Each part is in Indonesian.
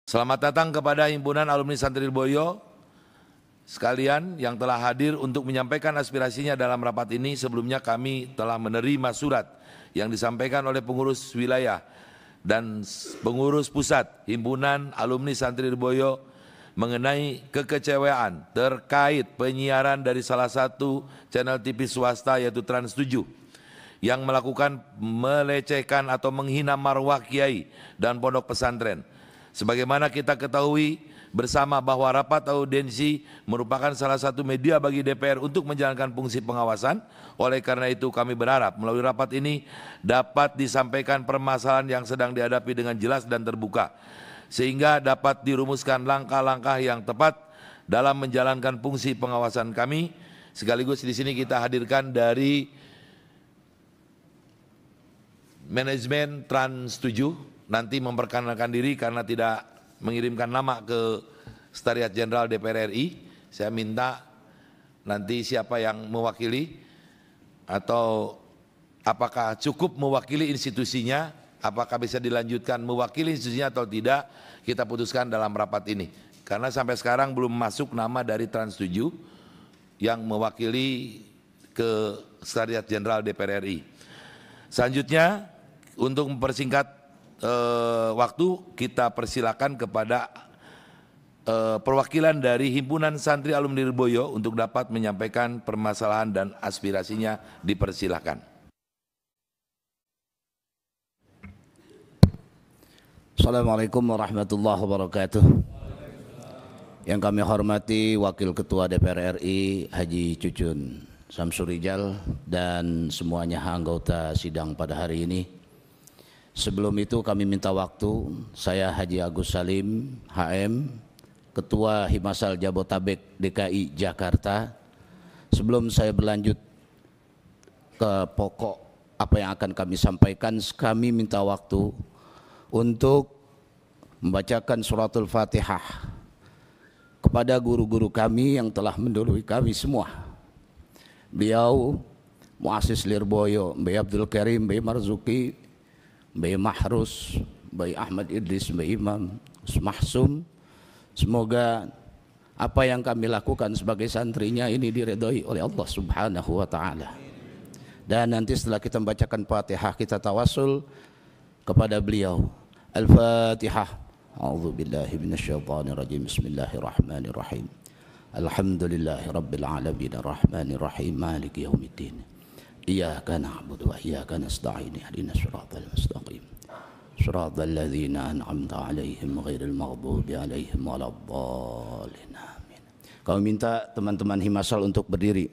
Selamat datang kepada Himpunan Alumni Santri Lirboyo sekalian yang telah hadir untuk menyampaikan aspirasinya dalam rapat ini. Sebelumnya kami telah menerima surat yang disampaikan oleh pengurus wilayah dan pengurus pusat Himpunan Alumni Santri Lirboyo mengenai kekecewaan terkait penyiaran dari salah satu channel TV swasta yaitu Trans 7 yang melakukan melecehkan atau menghina marwah kiai dan pondok pesantren. Sebagaimana kita ketahui bersama bahwa rapat audiensi merupakan salah satu media bagi DPR untuk menjalankan fungsi pengawasan. Oleh karena itu kami berharap melalui rapat ini dapat disampaikan permasalahan yang sedang dihadapi dengan jelas dan terbuka, sehingga dapat dirumuskan langkah-langkah yang tepat dalam menjalankan fungsi pengawasan kami. Sekaligus di sini kita hadirkan dari manajemen Trans 7 nanti memperkenalkan diri karena tidak mengirimkan nama ke Sekretariat Jenderal DPR RI. Saya minta nanti siapa yang mewakili atau apakah cukup mewakili institusinya, apakah bisa dilanjutkan mewakili institusinya atau tidak, kita putuskan dalam rapat ini. Karena sampai sekarang belum masuk nama dari Trans 7 yang mewakili ke Sekretariat Jenderal DPR RI. Selanjutnya untuk mempersingkat waktu, kita persilakan kepada perwakilan dari Himpunan Santri Alumni Lirboyo untuk dapat menyampaikan permasalahan dan aspirasinya. Dipersilakan. Assalamualaikum warahmatullahi wabarakatuh. Yang kami hormati Wakil Ketua DPR RI Haji Cucun Samsurijal dan semuanya anggota sidang pada hari ini. Sebelum itu kami minta waktu, saya Haji Agus Salim, HM, Ketua Himasal Jabotabek DKI Jakarta. Sebelum saya berlanjut ke pokok apa yang akan kami sampaikan, kami minta waktu untuk membacakan suratul Fatihah kepada guru-guru kami yang telah mendahului kami semua. Beliau Muassis Lirboyo, Mbak Abdul Karim, Mbak Marzuki, Mbak Mahrus, Mbak Ahmad Idris, Mbak Imam, Mahsum. Semoga apa yang kami lakukan sebagai santrinya ini diridhoi oleh Allah Subhanahu wa taala. Dan nanti setelah kita membacakan Fatihah, kita tawasul kepada beliau. Al-Fatihah. A'udzu billahi minasyaitonir rajim. Bismillahirrahmanirrahim. Alhamdulillahirabbil alamin arrahmanir rahim maliki yaumiddin. Iyyaka na'budu wa iyyaka nasta'in ihdinas siratal mustaqim siratal ladzina an'amta 'alaihim ghairil maghdubi 'alaihim waladdallin. Amin. Kami minta teman-teman Himasal untuk berdiri.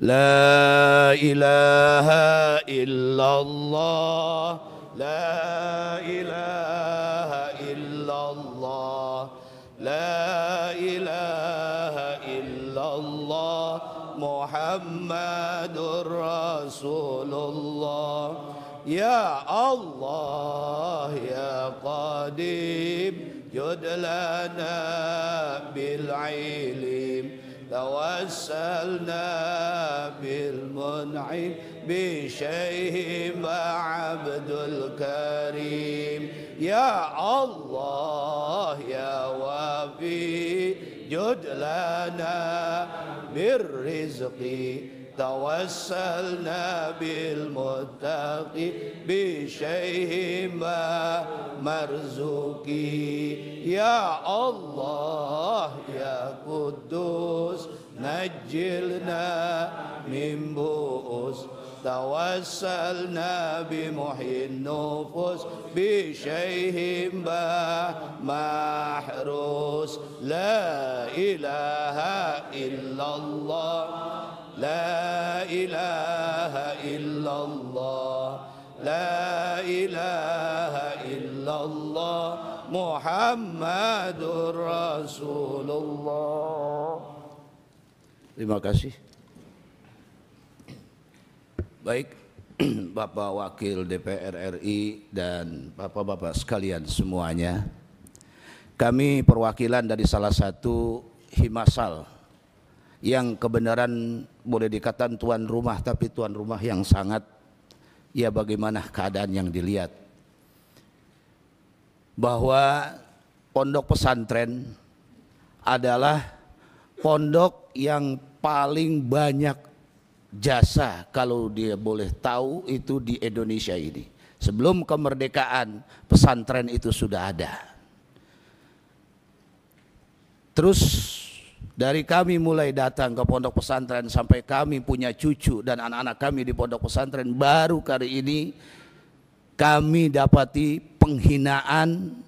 La ilaha illallah, la ilaha illallah, la ilaha illallah, Muhammadur Rasulullah. Ya Allah ya Qadim jud lana bil ilim, tawassalna bil mun'im bi syaihi Abdul Karim. Ya Allah ya Wafi jud lana birrizqi, tawassalna bil muttaqi bi syaihi marzuki. Ya Allah ya Quddus najjilna min bu'us, tawassalna bi muhin nufus bi syaihi mahrus. La ilaha illallah, la ilaha illallah, la ilaha illallah, Muhammadur Rasulullah. Terima kasih. Baik, Bapak Wakil DPR RI dan Bapak-Bapak sekalian semuanya, kami perwakilan dari salah satu Himasal yang kebenaran boleh dikatakan tuan rumah, tapi tuan rumah yang sangat, ya bagaimana keadaan yang dilihat. Bahwa pondok pesantren adalah pondok yang paling banyak jasa, kalau dia boleh tahu, itu di Indonesia ini. Sebelum kemerdekaan, pesantren itu sudah ada. Terus dari kami mulai datang ke pondok pesantren sampai kami punya cucu dan anak-anak kami di pondok pesantren, baru kali ini kami dapati penghinaan,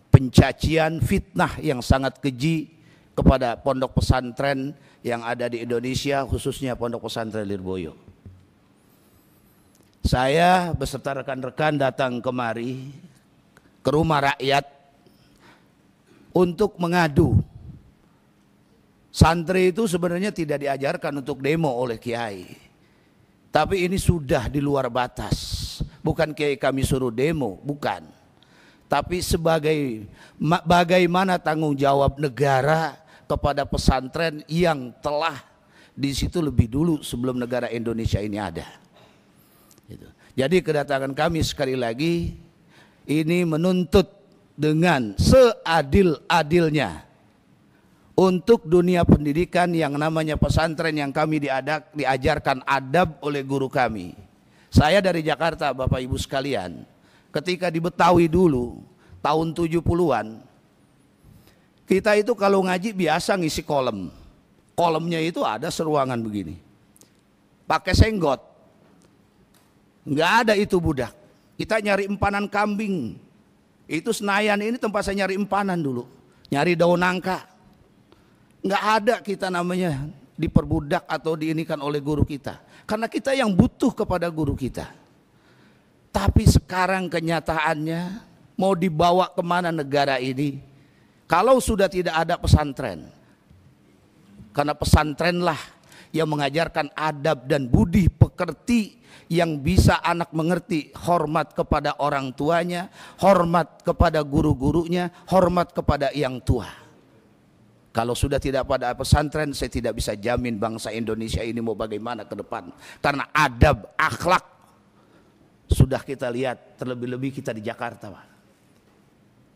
pencacian, fitnah yang sangat keji kepada pondok pesantren yang ada di Indonesia, khususnya pondok pesantren Lirboyo. Saya beserta rekan-rekan datang kemari ke rumah rakyat untuk mengadu. Santri itu sebenarnya tidak diajarkan untuk demo oleh kiai, tapi ini sudah di luar batas. Bukan kiai kami suruh demo, bukan. Tapi sebagai bagaimana tanggung jawab negara kepada pesantren yang telah di situ lebih dulu sebelum negara Indonesia ini ada. Jadi kedatangan kami sekali lagi ini menuntut dengan seadil-adilnya untuk dunia pendidikan yang namanya pesantren, yang kami diajarkan adab oleh guru kami. Saya dari Jakarta, Bapak Ibu sekalian, ketika di Betawi dulu tahun 70-an, kita itu kalau ngaji biasa ngisi kolom. Kolomnya itu ada seruangan begini, pakai senggot. Nggak ada itu budak. Kita nyari empanan kambing. Itu Senayan ini tempat saya nyari empanan dulu, nyari daun nangka. Nggak ada kita namanya diperbudak atau diinikan oleh guru kita, karena kita yang butuh kepada guru kita. Tapi sekarang kenyataannya mau dibawa kemana negara ini kalau sudah tidak ada pesantren? Karena pesantrenlah yang mengajarkan adab dan budi pekerti, yang bisa anak mengerti hormat kepada orang tuanya, hormat kepada guru-gurunya, hormat kepada yang tua. Kalau sudah tidak pada pesantren, saya tidak bisa jamin bangsa Indonesia ini mau bagaimana ke depan. Karena adab, akhlak sudah kita lihat, terlebih-lebih kita di Jakarta, Pak.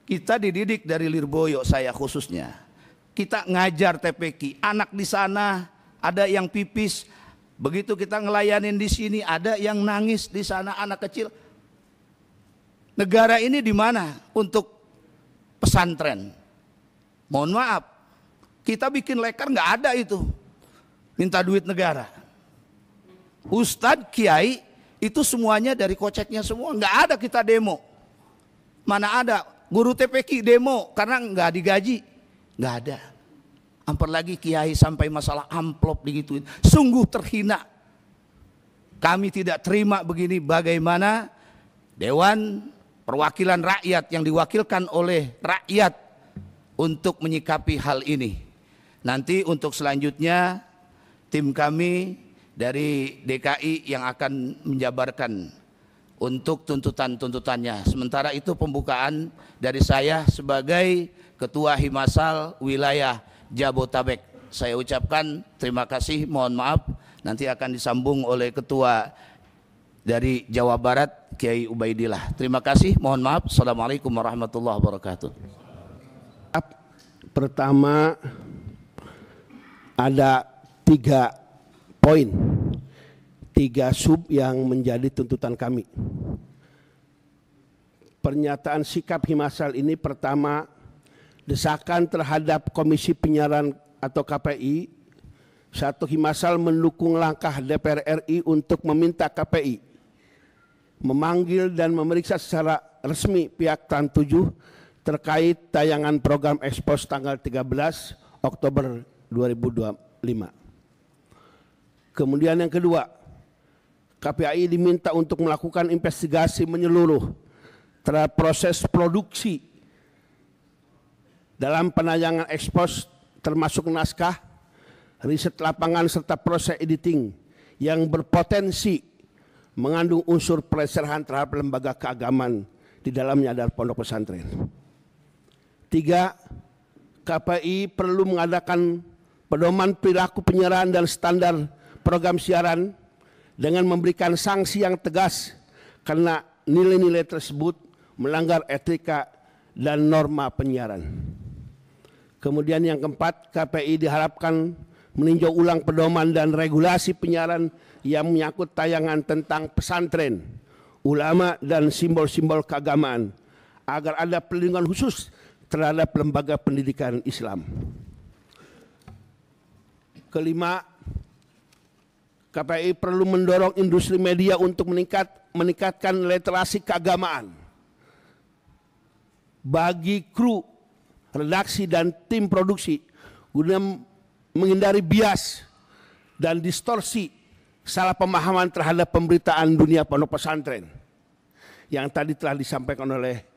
Kita dididik dari Lirboyo, saya khususnya. Kita ngajar TPQ, anak di sana ada yang pipis, begitu kita ngelayanin di sini ada yang nangis di sana, anak kecil. Negara ini di mana untuk pesantren? Mohon maaf, kita bikin leker nggak ada itu, minta duit negara. Ustadz, kiai itu semuanya dari koceknya semua, nggak ada kita demo. Mana ada guru TPQ demo karena nggak digaji, nggak ada. Apalagi kiai sampai masalah amplop digituin, sungguh terhina. Kami tidak terima begini. Bagaimana Dewan Perwakilan Rakyat yang diwakilkan oleh rakyat untuk menyikapi hal ini? Nanti untuk selanjutnya tim kami dari DKI yang akan menjabarkan untuk tuntutan-tuntutannya. Sementara itu pembukaan dari saya sebagai Ketua Himasal Wilayah Jabotabek. Saya ucapkan terima kasih, mohon maaf. Nanti akan disambung oleh Ketua dari Jawa Barat, Kiai Ubaidillah. Terima kasih, mohon maaf. Assalamualaikum warahmatullahi wabarakatuh. Pertama, ada 3 poin, 3 sub yang menjadi tuntutan kami. Pernyataan sikap Himasal ini pertama, desakan terhadap Komisi Penyiaran atau KPI. 1. Himasal mendukung langkah DPR RI untuk meminta KPI memanggil dan memeriksa secara resmi pihak Trans 7 terkait tayangan program Expose tanggal 13 Oktober 2025. Kemudian yang kedua, KPI diminta untuk melakukan investigasi menyeluruh terhadap proses produksi dalam penayangan Expose, termasuk naskah, riset lapangan serta proses editing yang berpotensi mengandung unsur pelecehan terhadap lembaga keagamaan, di dalamnya adalah pondok pesantren. 3. KPI perlu mengadakan pedoman perilaku penyiaran dan standar program siaran dengan memberikan sanksi yang tegas karena nilai-nilai tersebut melanggar etika dan norma penyiaran. Kemudian yang keempat, KPI diharapkan meninjau ulang pedoman dan regulasi penyiaran yang menyangkut tayangan tentang pesantren, ulama, dan simbol-simbol keagamaan agar ada perlindungan khusus terhadap lembaga pendidikan Islam. Kelima, KPI perlu mendorong industri media untuk meningkatkan literasi keagamaan bagi kru, redaksi, dan tim produksi guna menghindari bias dan distorsi salah pemahaman terhadap pemberitaan dunia pondok pesantren. Yang tadi telah disampaikan oleh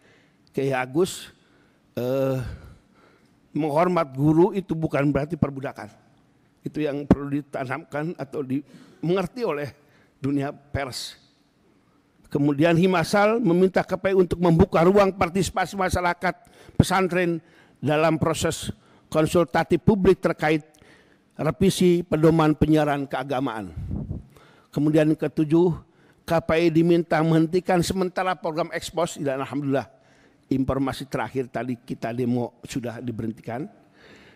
Kiai Agus, menghormat guru itu bukan berarti perbudakan. Itu yang perlu ditanamkan atau dimengerti oleh dunia pers. Kemudian Himasal meminta KPI untuk membuka ruang partisipasi masyarakat pesantren dalam proses konsultatif publik terkait revisi pedoman penyiaran keagamaan. Kemudian ketujuh, KPI diminta menghentikan sementara program ekspos, dan alhamdulillah informasi terakhir tadi kita demo sudah diberhentikan.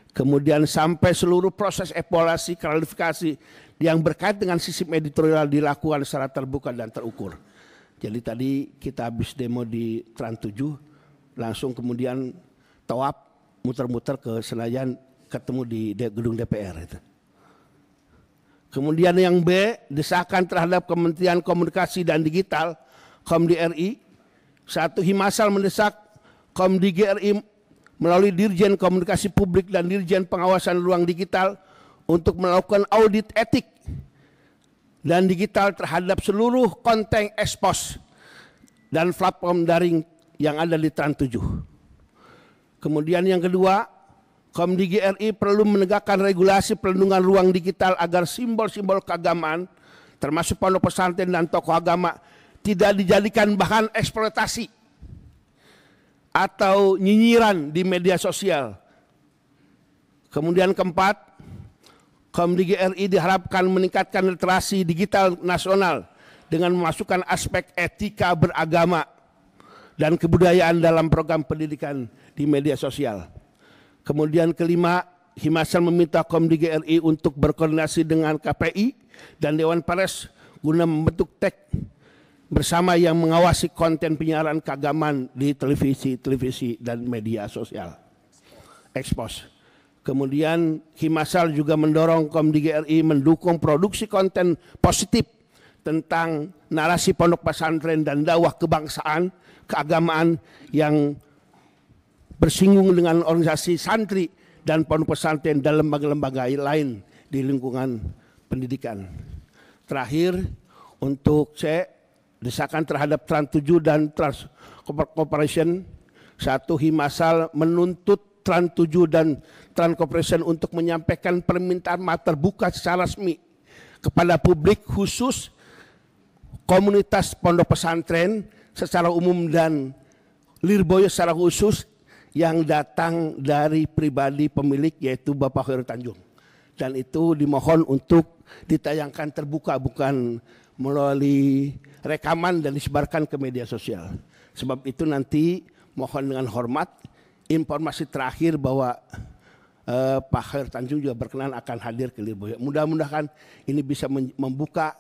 Kemudian sampai seluruh proses evaluasi klarifikasi yang berkait dengan sistem editorial dilakukan secara terbuka dan terukur. Jadi tadi kita habis demo di Trans 7, langsung kemudian tawaf muter-muter ke Senayan, ketemu di gedung DPR itu. Kemudian yang B, desakan terhadap Kementerian Komunikasi dan Digital Komdi RI. Satu, Himasal mendesak Komdi GRI melalui Dirjen Komunikasi Publik dan Dirjen Pengawasan Ruang Digital untuk melakukan audit etik dan digital terhadap seluruh konten ekspos dan platform daring yang ada di Trans 7. Kemudian yang kedua, Komdi GRI perlu menegakkan regulasi perlindungan ruang digital agar simbol-simbol keagamaan termasuk pondok pesantren dan tokoh agama tidak dijadikan bahan eksploitasi atau nyinyiran di media sosial. Kemudian keempat, Komdi GRI diharapkan meningkatkan literasi digital nasional dengan memasukkan aspek etika beragama dan kebudayaan dalam program pendidikan di media sosial. Kemudian kelima, Himasal meminta Komdi GRI untuk berkoordinasi dengan KPI dan Dewan Pers guna membentuk TEK bersama yang mengawasi konten penyiaran keagamaan di televisi dan media sosial. Expose. Kemudian Himasal juga mendorong Komdi GRI mendukung produksi konten positif tentang narasi pondok pesantren dan dakwah kebangsaan, keagamaan yang bersinggung dengan organisasi santri dan pondok pesantren dan lembaga-lembaga lain di lingkungan pendidikan. Terakhir, untuk desakan terhadap Trans 7 dan Trans Corporation. Satu, Himasal menuntut Trans 7 dan Trans Corporation untuk menyampaikan permintaan maaf terbuka secara resmi kepada publik, khusus komunitas pondok pesantren secara umum dan Lirboyo secara khusus yang datang dari pribadi pemilik, yaitu Bapak Khairul Tanjung. Dan itu dimohon untuk ditayangkan terbuka, bukan melalui rekaman dan disebarkan ke media sosial. Sebab itu nanti mohon dengan hormat informasi terakhir bahwa Pak Khairul Tanjung juga berkenan akan hadir ke Lirboyo. Mudah-mudahan ini bisa membuka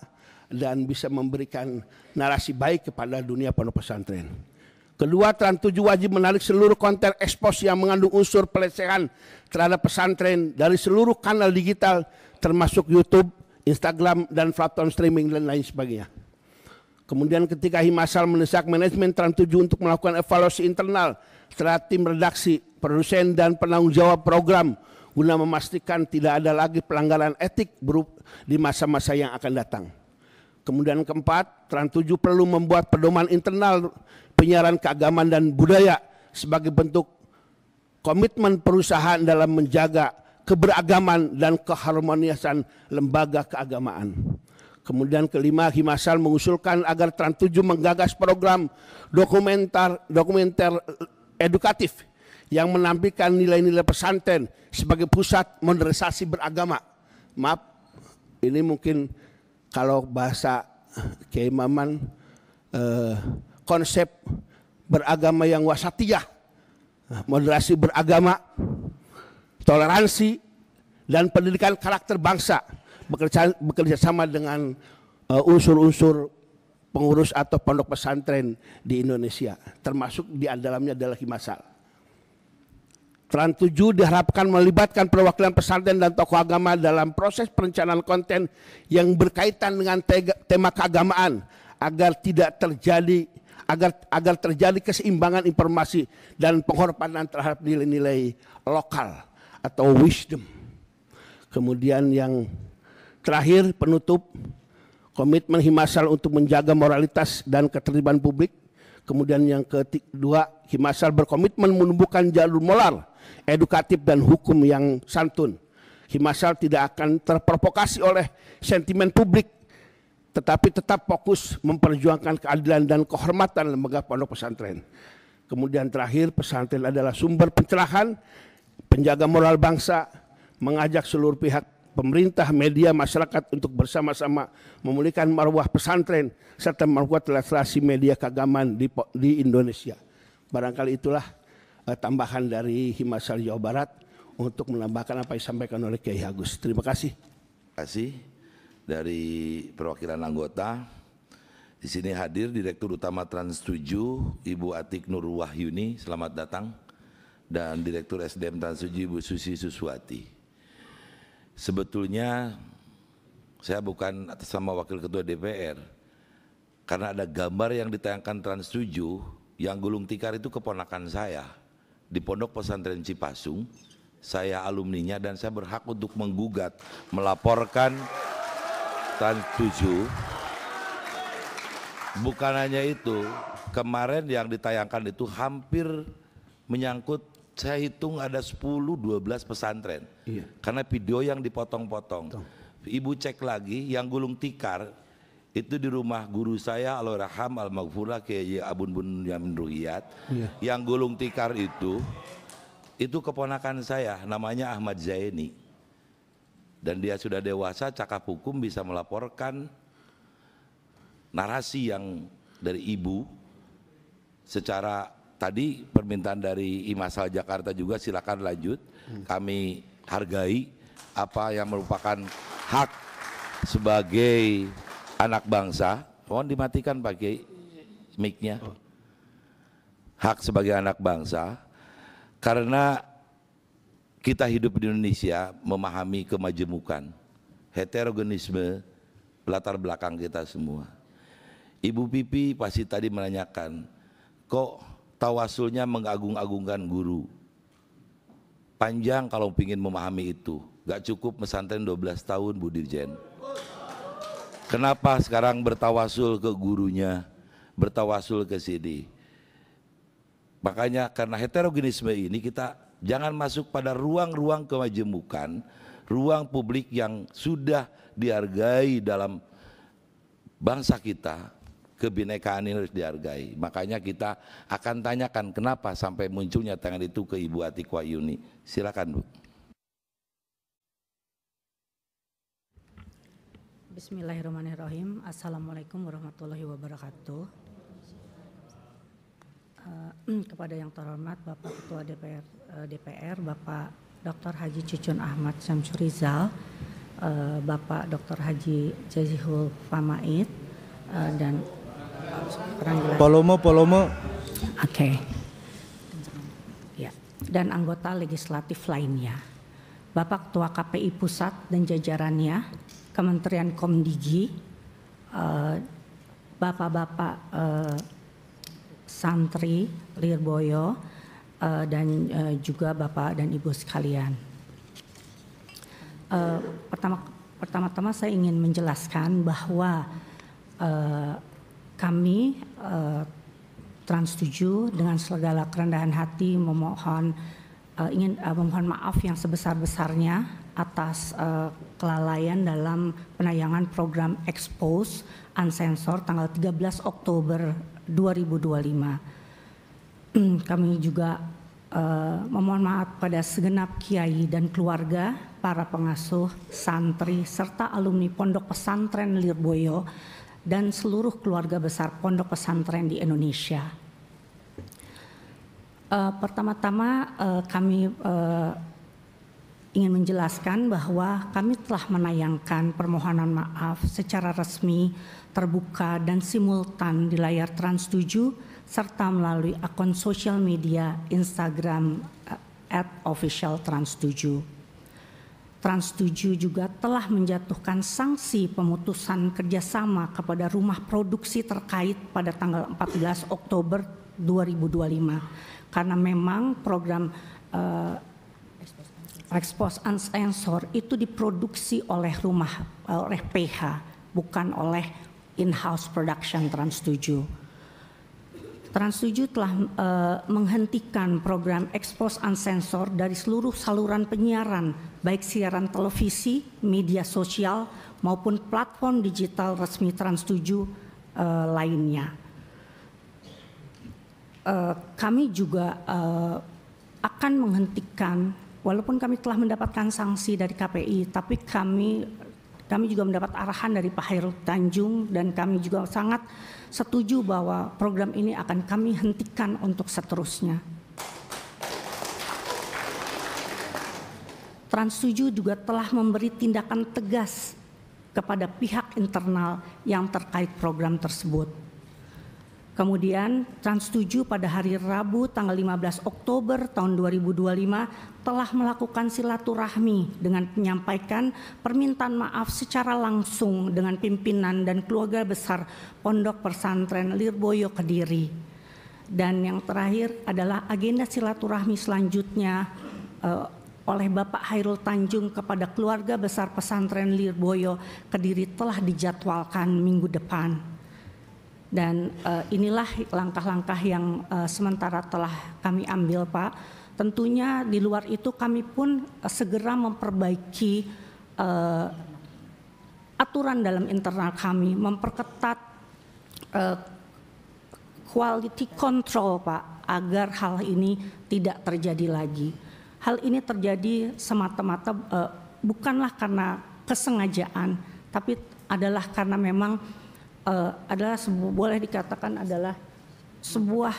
dan bisa memberikan narasi baik kepada dunia pondok pesantren. Kedua, Trans 7 wajib menarik seluruh konten ekspos yang mengandung unsur pelecehan terhadap pesantren dari seluruh kanal digital termasuk YouTube, Instagram, dan platform streaming dan lain sebagainya. Kemudian ketika Himasal mendesak manajemen Trans 7 untuk melakukan evaluasi internal terhadap tim redaksi, produsen, dan penanggung jawab program guna memastikan tidak ada lagi pelanggaran etik di masa-masa yang akan datang. Kemudian keempat, Trans 7 perlu membuat pedoman internal penyiaran keagamaan dan budaya sebagai bentuk komitmen perusahaan dalam menjaga keberagaman dan keharmonisan lembaga keagamaan. Kemudian kelima, Himasal mengusulkan agar Trans 7 menggagas program dokumenter edukatif yang menampilkan nilai-nilai pesantren sebagai pusat modernisasi beragama. Maaf, ini mungkin kalau bahasa Kiai Maman konsep beragama yang wasatiyah moderasi beragama, toleransi, dan pendidikan karakter bangsa, bekerja sama dengan unsur-unsur pengurus atau pondok pesantren di Indonesia, termasuk di dalamnya adalah Himasal. Trans 7 diharapkan melibatkan perwakilan pesantren dan tokoh agama dalam proses perencanaan konten yang berkaitan dengan tema keagamaan agar terjadi keseimbangan informasi dan penghormatan terhadap nilai-nilai lokal atau wisdom. Kemudian yang terakhir, penutup, komitmen Himasal untuk menjaga moralitas dan ketertiban publik. Kemudian yang kedua, Himasal berkomitmen menumbuhkan jalur moral, edukatif dan hukum yang santun. Himasal tidak akan terprovokasi oleh sentimen publik, tetapi tetap fokus memperjuangkan keadilan dan kehormatan lembaga pondok pesantren. Kemudian terakhir, pesantren adalah sumber pencerahan, penjaga moral bangsa, mengajak seluruh pihak, pemerintah, media, masyarakat untuk bersama-sama memulihkan marwah pesantren serta memperkuat literasi media keagamaan di Indonesia. Barangkali itulah tambahan dari Himasal Jawa Barat untuk menambahkan apa yang disampaikan oleh Kiai Agus. Terima kasih. Terima kasih dari perwakilan anggota. Di sini hadir Direktur Utama Trans 7 Ibu Atik Nur Wahyuni, selamat datang, dan Direktur SDM Trans 7 Ibu Susi Suswati. Sebetulnya saya bukan atas nama Wakil Ketua DPR, karena ada gambar yang ditayangkan Trans 7 yang gulung tikar itu keponakan saya di Pondok Pesantren Cipasung. Saya alumninya dan saya berhak untuk menggugat, melaporkan Trans 7. Bukan hanya itu, kemarin yang ditayangkan itu hampir menyangkut, saya hitung ada 10-12 pesantren. Iya. Karena video yang dipotong-potong. Ibu cek lagi yang gulung tikar itu di rumah guru saya Allahyarham Al-Maghfurah Kiai Abun Bun Yamin Ruhiyat. Iya. Yang gulung tikar itu keponakan saya, namanya Ahmad Zaini. Dan dia sudah dewasa, cakap hukum, bisa melaporkan narasi yang dari ibu. Secara tadi permintaan dari Himasal Jakarta juga, silakan lanjut. Kami hargai apa yang merupakan hak sebagai anak bangsa. Mohon dimatikan pakai mic-nya. Hak sebagai anak bangsa, karena kita hidup di Indonesia memahami kemajemukan, heterogenisme latar belakang kita semua. Ibu Pipi pasti tadi menanyakan, kok tawasulnya mengagung-agungkan guru? Panjang kalau ingin memahami itu, gak cukup pesantren 12 tahun Bu Dirjen. Kenapa sekarang bertawasul ke gurunya, bertawasul ke sini? Makanya karena heterogenisme ini kita jangan masuk pada ruang-ruang kemajemukan, ruang publik yang sudah dihargai dalam bangsa kita. Kebinekaan ini harus dihargai. Makanya kita akan tanyakan kenapa sampai munculnya tangan itu ke Ibu Atik Wahyuni. Silakan Bu. Bismillahirrahmanirrahim. Assalamualaikum warahmatullahi wabarakatuh. Kepada yang terhormat Bapak Ketua DPR, Bapak Dr. Haji Cucun Ahmad Syamsurizal, Bapak Dr. Haji Jazihul Famaid, dan Polomo. Oke. Ya. Dan anggota legislatif lainnya. Bapak Ketua KPI Pusat dan jajarannya, Kementerian Komdigi, Bapak-bapak santri Lirboyo, dan juga Bapak dan Ibu sekalian. Pertama-tama saya ingin menjelaskan bahwa kami Trans 7 dengan segala kerendahan hati memohon maaf yang sebesar-besarnya atas kelalaian dalam penayangan program Expose Unsensor tanggal 13 Oktober 2025. Kami juga memohon maaf pada segenap kiai dan keluarga, para pengasuh, santri, serta alumni Pondok Pesantren Lirboyo dan seluruh keluarga besar pondok pesantren di Indonesia. Pertama-tama kami ingin menjelaskan bahwa kami telah menayangkan permohonan maaf secara resmi, terbuka dan simultan di layar Trans7 serta melalui akun sosial media Instagram @officialtrans7. Trans7 juga telah menjatuhkan sanksi pemutusan kerjasama kepada rumah produksi terkait pada tanggal 14 Oktober 2025 karena memang program Expose Unsensor itu diproduksi oleh oleh PH, bukan oleh in-house production Trans7. Trans7 telah menghentikan program Expose Unsensor dari seluruh saluran penyiaran, baik siaran televisi, media sosial, maupun platform digital resmi Trans7 lainnya. Kami juga akan menghentikan, walaupun kami telah mendapatkan sanksi dari KPI, tapi kami juga mendapat arahan dari Pak Hairul Tanjung dan kami juga sangat setuju bahwa program ini akan kami hentikan untuk seterusnya. Trans7 juga telah memberi tindakan tegas kepada pihak internal yang terkait program tersebut. Kemudian Trans7 pada hari Rabu tanggal 15 Oktober tahun 2025 telah melakukan silaturahmi dengan menyampaikan permintaan maaf secara langsung dengan pimpinan dan keluarga besar Pondok Pesantren Lirboyo Kediri. Dan yang terakhir adalah agenda silaturahmi selanjutnya oleh Bapak Hairul Tanjung kepada keluarga besar Pesantren Lirboyo Kediri telah dijadwalkan minggu depan. Dan inilah langkah-langkah yang sementara telah kami ambil, Pak. Tentunya di luar itu kami pun segera memperbaiki aturan dalam internal kami, memperketat quality control, Pak, agar hal ini tidak terjadi lagi. Hal ini terjadi semata-mata bukanlah karena kesengajaan, tapi adalah karena memang boleh dikatakan adalah sebuah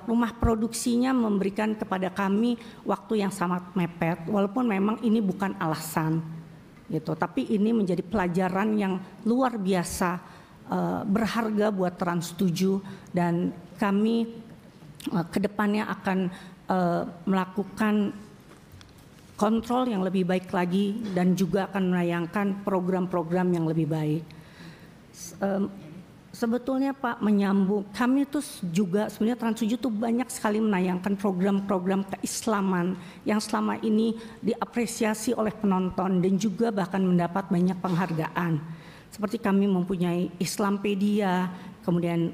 rumah produksinya memberikan kepada kami waktu yang sangat mepet, walaupun memang ini bukan alasan gitu, tapi ini menjadi pelajaran yang luar biasa berharga buat Trans7 dan kami kedepannya akan melakukan kontrol yang lebih baik lagi dan juga akan menayangkan program-program yang lebih baik. Sebetulnya Pak menyambung, kami tuh juga sebenarnya Trans7 tuh banyak sekali menayangkan program-program keislaman yang selama ini diapresiasi oleh penonton dan juga bahkan mendapat banyak penghargaan. Seperti kami mempunyai Islampedia, kemudian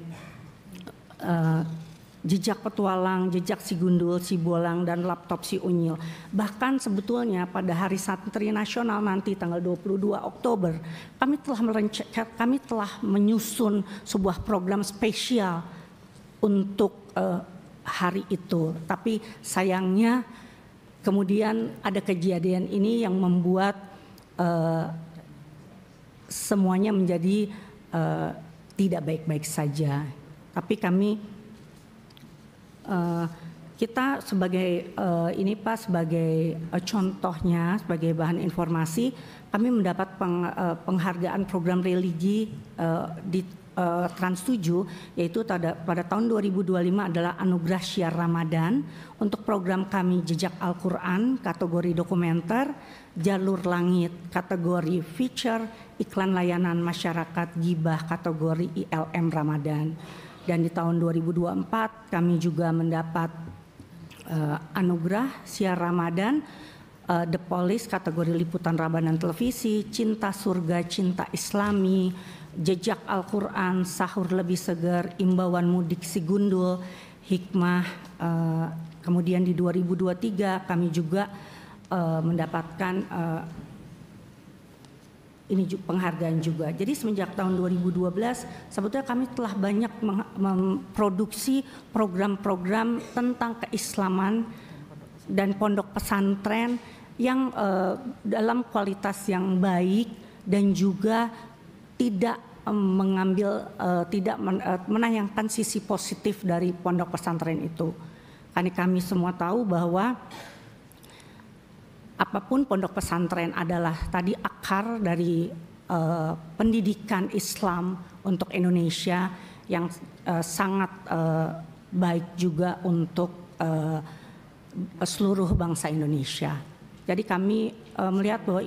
Jejak Petualang, Jejak Si Gundul, Si Bolang, dan Laptop Si Unyil. Bahkan sebetulnya pada Hari Santri Nasional nanti tanggal 22 Oktober, kami telah menyusun sebuah program spesial untuk hari itu. Tapi sayangnya kemudian ada kejadian ini yang membuat semuanya menjadi tidak baik-baik saja. Tapi kami kita sebagai ini Pak, sebagai contohnya, sebagai bahan informasi, kami mendapat penghargaan program religi di Trans7, yaitu pada tahun 2025 adalah Anugerah Syiar Ramadan untuk program kami Jejak Al-Quran kategori dokumenter, Jalur Langit kategori feature, Iklan Layanan Masyarakat Gibah kategori ILM Ramadan. Dan di tahun 2024 kami juga mendapat anugerah Syiar Ramadan, The Police kategori liputan Ramadan televisi, Cinta Surga, Cinta Islami, Jejak Al-Quran, Sahur Lebih Segar, Imbauan Mudik Si Gundul, Hikmah. Kemudian di 2023 kami juga mendapatkan ini penghargaan juga. Jadi semenjak tahun 2012 sebetulnya kami telah banyak memproduksi program-program tentang keislaman dan pondok pesantren yang dalam kualitas yang baik dan juga tidak menayangkan sisi positif dari pondok pesantren itu. Karena kami semua tahu bahwa apapun pondok pesantren adalah tadi akar dari pendidikan Islam untuk Indonesia yang sangat baik juga untuk seluruh bangsa Indonesia. Jadi kami melihat bahwa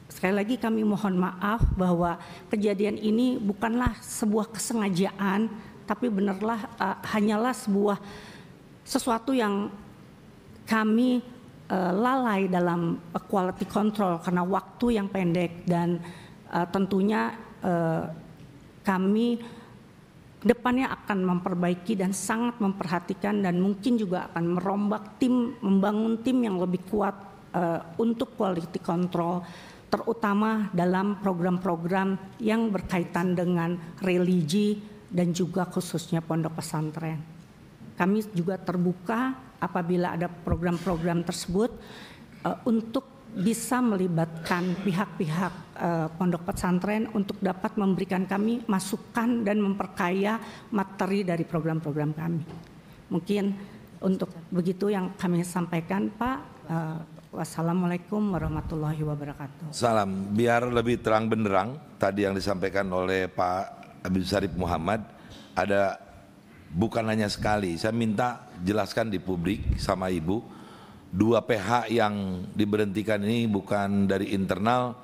sekali lagi kami mohon maaf bahwa kejadian ini bukanlah sebuah kesengajaan, tapi benarlah hanyalah sesuatu yang kami lalai dalam quality control karena waktu yang pendek, dan tentunya kami depannya akan memperbaiki dan sangat memperhatikan, dan mungkin juga akan membangun tim yang lebih kuat untuk quality control, terutama dalam program-program yang berkaitan dengan religi dan juga khususnya pondok pesantren. Kami juga terbuka apabila ada program-program tersebut untuk bisa melibatkan pihak-pihak pondok pesantren untuk dapat memberikan kami masukan dan memperkaya materi dari program-program kami. Mungkin untuk begitu yang kami sampaikan, Pak. Wassalamualaikum warahmatullahi wabarakatuh. Salam. Biar lebih terang benderang tadi yang disampaikan oleh Pak Habib Syarif Muhammad, ada bukan hanya sekali. Saya minta jelaskan di publik sama Ibu, 2 PH yang diberhentikan ini bukan dari internal.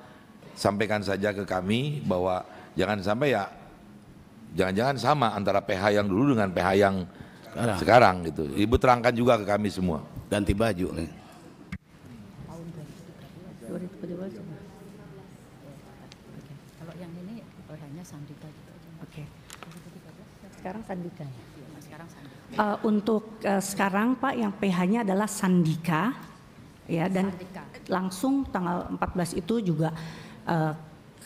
Sampaikan saja ke kami bahwa jangan sampai jangan-jangan sama antara PH yang dulu dengan PH yang sekarang gitu. Ibu terangkan juga ke kami semua. Ganti baju nih. Kalau yang ini hanya Sandika gitu aja. Oke. Sekarang Sandika ya. Sekarang Sandika. Untuk sekarang Pak yang PH-nya adalah Sandika ya, dan Sandika. Langsung tanggal 14 itu juga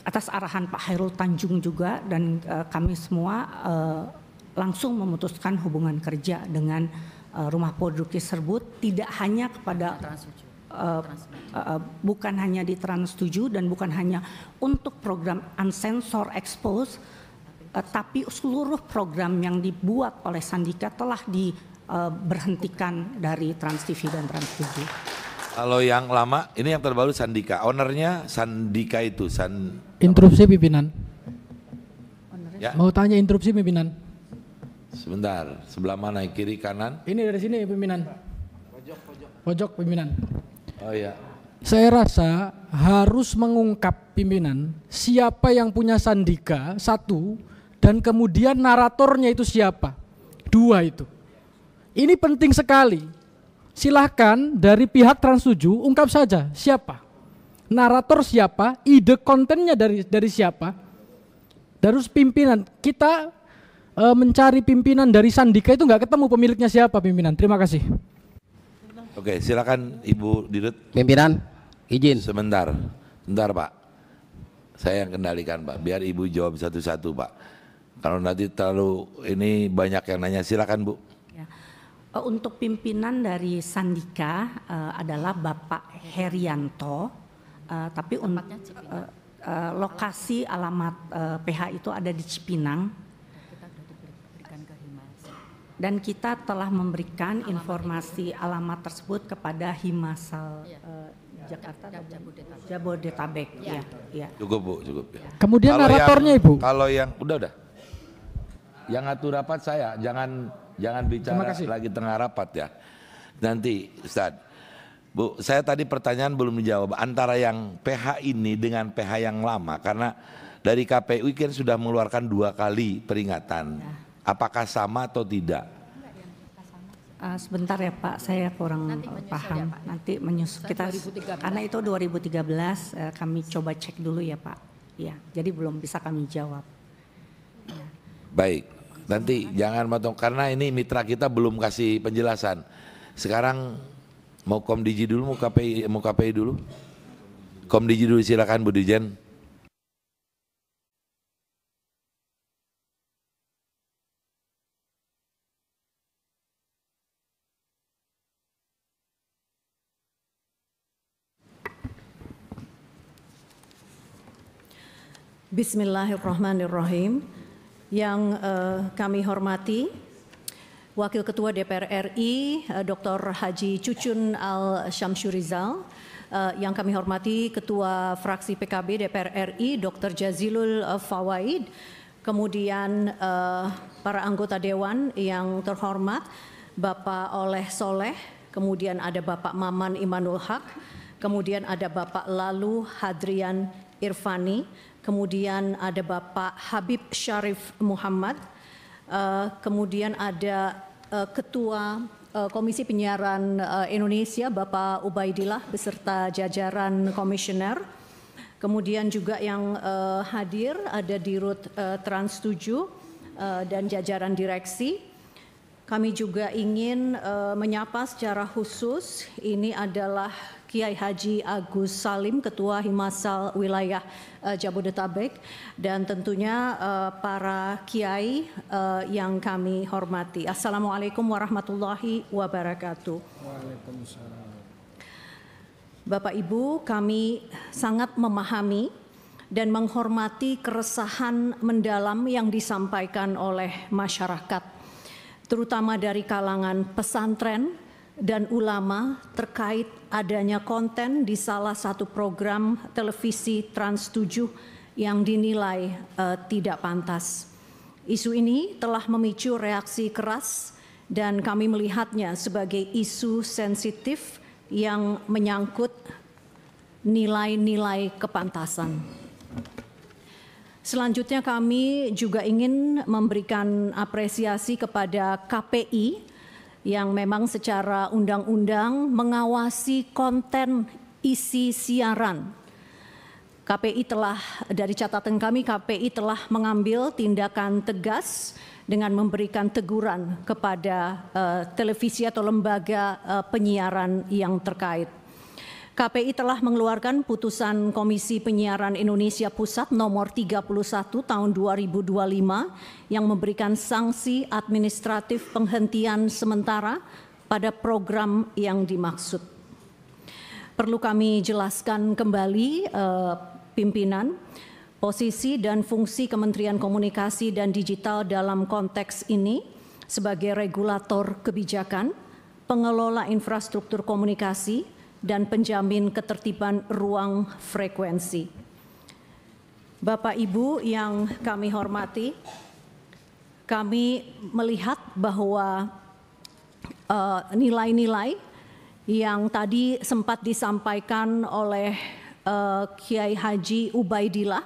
atas arahan Pak Hairul Tanjung juga, dan kami semua langsung memutuskan hubungan kerja dengan Rumah Podruki Serbut, tidak hanya kepada bukan hanya di Trans 7 dan bukan hanya untuk program Unsensor Expose, tapi seluruh program yang dibuat oleh Sandika telah diberhentikan dari Trans TV dan Trans 7. Kalau yang lama, ini yang terbaru Sandika. Ownernya Sandika itu Interupsi pimpinan. Ya. Mau tanya interupsi pimpinan. Sebentar, sebelah mana? Kiri kanan? Ini dari sini pimpinan. Pojok pimpinan. Oh iya. Saya rasa harus mengungkap pimpinan siapa yang punya Sandika, 1, dan kemudian naratornya itu siapa, 2 itu. Ini penting sekali. Silahkan dari pihak Trans 7 ungkap saja siapa, narator siapa, ide kontennya dari siapa. Terus pimpinan, kita mencari pimpinan dari Sandika itu nggak ketemu pemiliknya siapa pimpinan. Terima kasih. Oke, silakan Ibu Dirut. Pimpinan, izin. Sebentar Pak. Saya yang kendalikan Pak, biar Ibu jawab satu-satu Pak. Kalau nanti terlalu ini banyak yang nanya, silakan Bu. Ya. Untuk pimpinan dari Sandika adalah Bapak Herianto, tapi lokasi alamat PH itu ada di Cipinang. Dan kita telah memberikan informasi alamat tersebut kepada Himasal Jakarta, Jabodetabek. Ya. Ya. Cukup Bu, cukup. Ya. Kemudian Kalau naratornya yang, Ibu. Kalau yang udah. Yang ngatur rapat saya, jangan bicara lagi tengah rapat ya. Nanti Ustaz. Bu, saya tadi pertanyaan belum dijawab antara yang PH ini dengan PH yang lama, karena dari KPU kan sudah mengeluarkan 2 kali peringatan. Ya. Apakah sama atau tidak? Sebentar ya Pak, saya kurang paham. Ya, nanti menyusul kita 2013. Karena itu 2013 kami coba cek dulu ya Pak. Ya, jadi belum bisa kami jawab. Ya. Baik, nanti jangan motong karena ini mitra kita belum kasih penjelasan. Sekarang mau Komdiji dulu, mau KPI dulu? Komdiji dulu, silakan Bu Dirjen. Bismillahirrahmanirrahim. Yang kami hormati, Wakil Ketua DPR RI Dr. Haji Cucun Al-Syamsurizal, yang kami hormati Ketua Fraksi PKB DPR RI Dr. Jazilul Fawaid, kemudian para anggota Dewan yang terhormat Bapak Oleh Soleh, kemudian ada Bapak Maman Imanul Haq, kemudian ada Bapak Lalu Hadrian Irfani, kemudian ada Bapak Habib Syarif Muhammad, kemudian ada Ketua Komisi Penyiaran Indonesia Bapak Ubaidillah beserta jajaran komisioner. Kemudian juga yang hadir ada Dirut Trans 7 dan jajaran direksi. Kami juga ingin menyapa secara khusus, ini adalah Kiai Haji Agus Salim, Ketua Himasal Wilayah Jabodetabek, dan tentunya para kiai yang kami hormati. Assalamualaikum warahmatullahi wabarakatuh. Waalaikumsalam. Bapak Ibu, kami sangat memahami dan menghormati keresahan mendalam yang disampaikan oleh masyarakat, terutama dari kalangan pesantren dan ulama terkait adanya konten di salah satu program televisi Trans 7 yang dinilai tidak pantas. Isu ini telah memicu reaksi keras dan kami melihatnya sebagai isu sensitif yang menyangkut nilai-nilai kepantasan. Selanjutnya kami juga ingin memberikan apresiasi kepada KPI yang memang secara undang-undang mengawasi konten isi siaran. KPI telah, dari catatan kami, KPI telah mengambil tindakan tegas dengan memberikan teguran kepada televisi atau lembaga penyiaran yang terkait. KPI telah mengeluarkan putusan Komisi Penyiaran Indonesia Pusat nomor 31 tahun 2025 yang memberikan sanksi administratif penghentian sementara pada program yang dimaksud. Perlu kami jelaskan kembali pimpinan, posisi dan fungsi Kementerian Komunikasi dan Digital dalam konteks ini sebagai regulator kebijakan, pengelola infrastruktur komunikasi, dan penjamin ketertiban ruang frekuensi. Bapak Ibu yang kami hormati, kami melihat bahwa nilai-nilai yang tadi sempat disampaikan oleh Kiai Haji Ubaidillah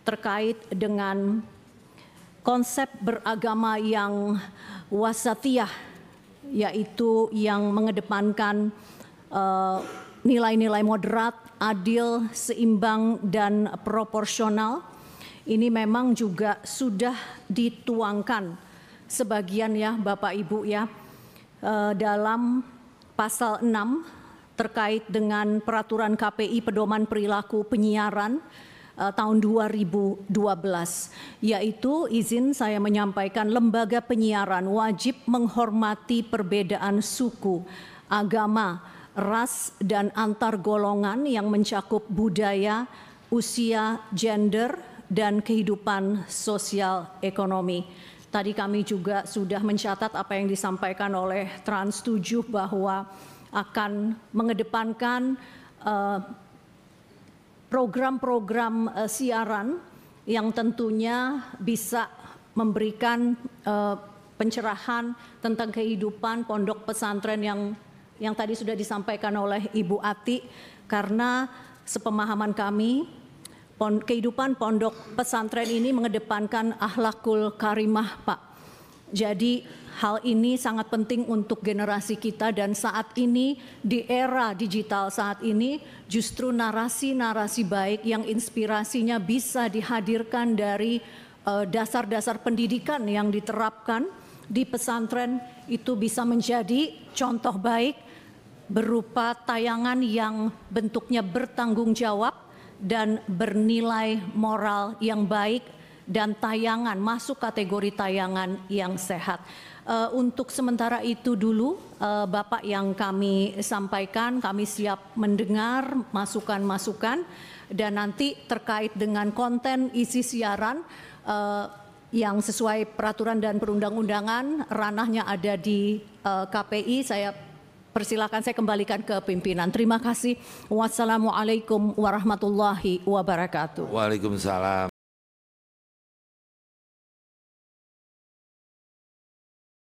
terkait dengan konsep beragama yang wasatiyah, yaitu yang mengedepankan nilai-nilai moderat, adil, seimbang, dan proporsional. Ini memang juga sudah dituangkan sebagian ya Bapak Ibu ya dalam pasal 6 terkait dengan peraturan KPI Pedoman Perilaku Penyiaran tahun 2012, yaitu izin saya menyampaikan lembaga penyiaran wajib menghormati perbedaan suku, agama, ras, dan antar golongan yang mencakup budaya, usia, gender, dan kehidupan sosial ekonomi. Tadi kami juga sudah mencatat apa yang disampaikan oleh Trans 7 bahwa akan mengedepankan program-program siaran yang tentunya bisa memberikan pencerahan tentang kehidupan pondok pesantren yang tadi sudah disampaikan oleh Ibu Ati, karena sepemahaman kami kehidupan pondok pesantren ini mengedepankan akhlakul karimah, Pak. Jadi hal ini sangat penting untuk generasi kita, dan saat ini di era digital saat ini justru narasi-narasi baik yang inspirasinya bisa dihadirkan dari dasar-dasar pendidikan yang diterapkan di pesantren itu bisa menjadi contoh baik berupa tayangan yang bentuknya bertanggung jawab dan bernilai moral yang baik, dan tayangan masuk kategori tayangan yang sehat. Untuk sementara itu dulu Bapak yang kami sampaikan, kami siap mendengar masukan-masukan, dan nanti terkait dengan konten isi siaran yang sesuai peraturan dan perundang-undangan, ranahnya ada di KPI. Saya persilakan, saya kembalikan ke pimpinan. Terima kasih. Wassalamualaikum warahmatullahi wabarakatuh. Waalaikumsalam.